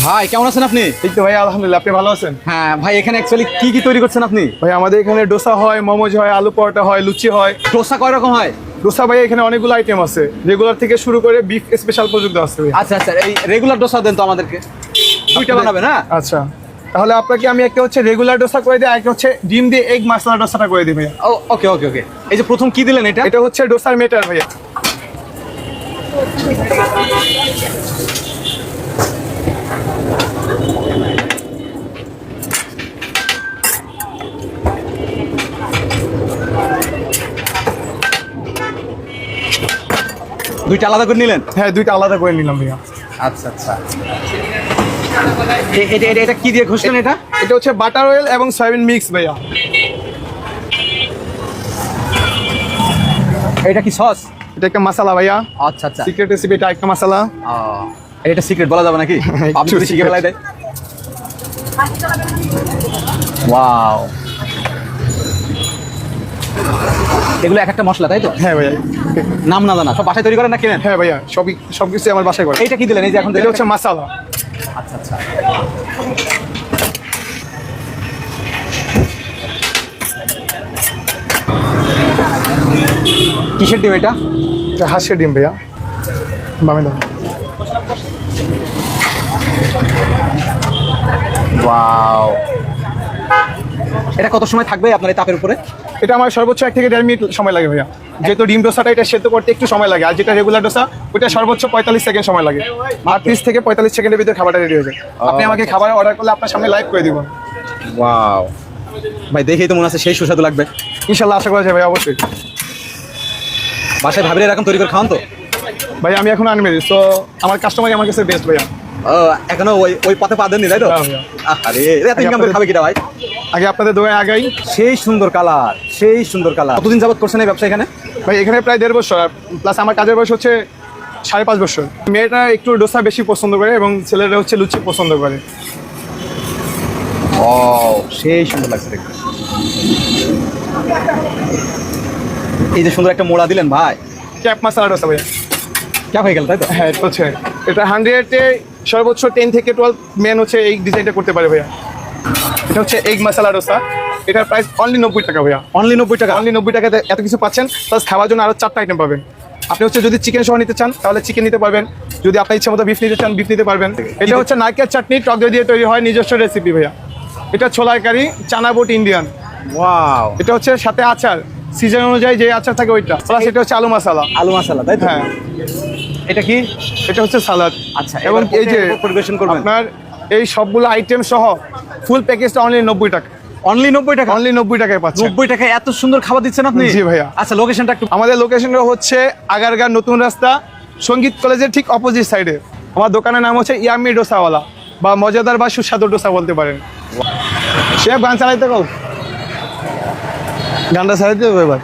ভাই কেমন আছেন আপনি? এই তো ভাই আলহামদুলিল্লাহ, আপনি ভালো আছেন? হ্যাঁ ভাই, এখানে অ্যাকচুয়ালি কি কি তৈরি করছেন আপনি? ভাই আমাদের এখানে ডোসা হয়, মোমোজ হয়, আলু পরোটা হয়, লুচি হয়। ডোসা কয় রকম হয়? ডোসা ভাই এখানে অনেকগুলো আইটেম আছে, রেগুলার থেকে শুরু করে বিফ স্পেশাল পর্যন্ত আছে ভাই। আচ্ছা আচ্ছা, এই রেগুলার ডোসা দেন তো আমাদেরকে, দুইটা বানাবেন। হ্যাঁ আচ্ছা, তাহলে আপনাকে আমি একটা হচ্ছে রেগুলার ডোসা করে দিই, একটা হচ্ছে ডিম দিয়ে এগ মশলা ডোসাটা করে দিই ভাইয়া। ওকে ওকে ওকে। এই যে প্রথম কি দিলেন এটা? এটা হচ্ছে ডোসার মেটার ভাইয়া। দুইটা আলাদা করে নিলেন? হ্যাঁ, দুইটা আলাদা করে নিলাম ভাইয়া। আচ্ছা আচ্ছা, এটা এটা এটা কি দিয়ে ঘষলেন এটা? এটা হচ্ছে বাটার অয়েল এবং সয়াবিন মিক্স ভাইয়া। এটা কি সস? এটা একটা মশলা ভাইয়া। আচ্ছা আচ্ছা, সিক্রেট রেসিপি, এটা একটা মশলা। এটা সিক্রেট বলা যাবে নাকি? আপনি যদি শিখে ফেলাই দেয়। ওয়াও, এগুলো এক একটা মশলা তাই তো? হ্যাঁ ভাইয়া, নাম না জানা সব বাসায় তৈরি করেন না কিনেন? হ্যাঁ ভাইয়া, সবকিছু আমার বাসায় করে। এইটা কি দিলেন? এই যে এখন এটা হচ্ছে মশলা। আচ্ছা আচ্ছা, কিসের ডিম এটা? এটা হাঁসের ডিম ভাইয়া, বামে দাও। ওয়াও, এটা কত সময় থাকবে আপনার এই তাপের উপরে? এটা আমার সর্বোচ্চ 1 থেকে 1.5 মিনিট সময় লাগে ভাইয়া, যেহেতু ডিম ডোসাটা এটা সেদ্ধ করতে একটু সময় লাগে, আর যেটা রেগুলার ডোসা ওটা সর্বোচ্চ 45 সেকেন্ড সময় লাগে, আর 30 থেকে 45 সেকেন্ডের ভিতরে খাবারটা রেডি হয়ে যায়। আপনি আমাকে খাবার অর্ডার করলে আপনার সামনে লাইভ করে দিব। ওয়াও ভাই, দেখেই তো মনে আছে সেই সুস্বাদু লাগবে। ইনশাল্লাহ, আশা করা যায় ভাই, অবশ্যই। বাসায় ভাবিরে এরকম তৈরি করে খাওয়ান তো? ভাই আমি এখন আনমেরিড, তো আমার কাস্টমারই আমার কাছে বেস্ট ভাইয়া। এখনো ওই পথে পা দেননি তাই তো? হ্যাঁ ভাইয়া। আরে এত ইনকাম করে খাবে কিটা ভাই? আগে আপনাদের দোকানে আগাই। সেই সুন্দর কালার, সেই সুন্দর কালার। কতদিন যাবত করছেন এই ব্যবসা এখানে? ভাই এখানে প্রায় 1.5 বছর, প্লাস আমার কাজের বয়স হচ্ছে 5.5 বছর। মেয়েটা একটু ডোসা বেশি পছন্দ করে এবং ছেলেরা হচ্ছে লুচি পছন্দ করে। ও, সেই সুন্দর লাগছে দেখতে। এই যে সুন্দর একটা মোড়া দিলেন ভাই, ক্যাপ মশলা ডোসা ভাইয়া। ক্যাপ হয়ে গেল তাই তো? হ্যাঁ, এটা হচ্ছে এটা 100-এ সর্বোচ্চ 10 থেকে 12 মেন হচ্ছে এই ডিজাইনটা করতে পারে ভাইয়া। এটা হচ্ছে এগ মশলা ডোসা, এটার প্রাইস অনলি 90 টাকা ভাইয়া। অনলি 90 টাকা? অনলি 90 টাকাতে এত কিছু পাচ্ছেন, প্লাস খাওয়ার জন্য আরও 4টা আইটেম পাবেন। আপনি হচ্ছে যদি চিকেন সহ নিতে চান তাহলে চিকেন নিতে পারবেন, যদি আপনার ইচ্ছা মতো বিফ নিতে চান বিফ নিতে পারবেন। এটা হচ্ছে নারকেল চাটনি টক দই দিয়ে তৈরি হয়, নিজস্ব রেসিপি ভাইয়া। এটা ছোলার কারি, চানা বুট ইন্ডিয়ান। ওয়াও, এটা হচ্ছে সাথে আচার, সিজন অনুযায়ী যে আচার থাকে ওইটা, প্লাস এটা হচ্ছে আলু মশলা। আলু মশলা তাই তো? হ্যাঁ। এটা কি? এটা হচ্ছে সালাদ। আচ্ছা, এবং এই যে পরিবেশন করবেন আপনার এই সবগুলো আইটেম সহ ফুল প্যাকেজটা অনলি 90 টাকা। অনলি 90 টাকা? অনলি 90 টাকায় পাচ্ছেন। 90 টাকায় এত সুন্দর খাবার দিচ্ছেন আপনি? জি ভাইয়া। আচ্ছা, লোকেশনটা একটু। আমাদের লোকেশনটা হচ্ছে আগারগাঁও নতুন রাস্তা, সঙ্গীত কলেজের ঠিক অপোজিট সাইডে। আমার দোকানের নাম হচ্ছে ইয়ামি ডোসাওয়ালা, বা মজাদার বা সুস্বাদু ডোসা বলতে পারেন। শেফ গান চালাইতে কও, গানটা চালাইতে হবে এবার।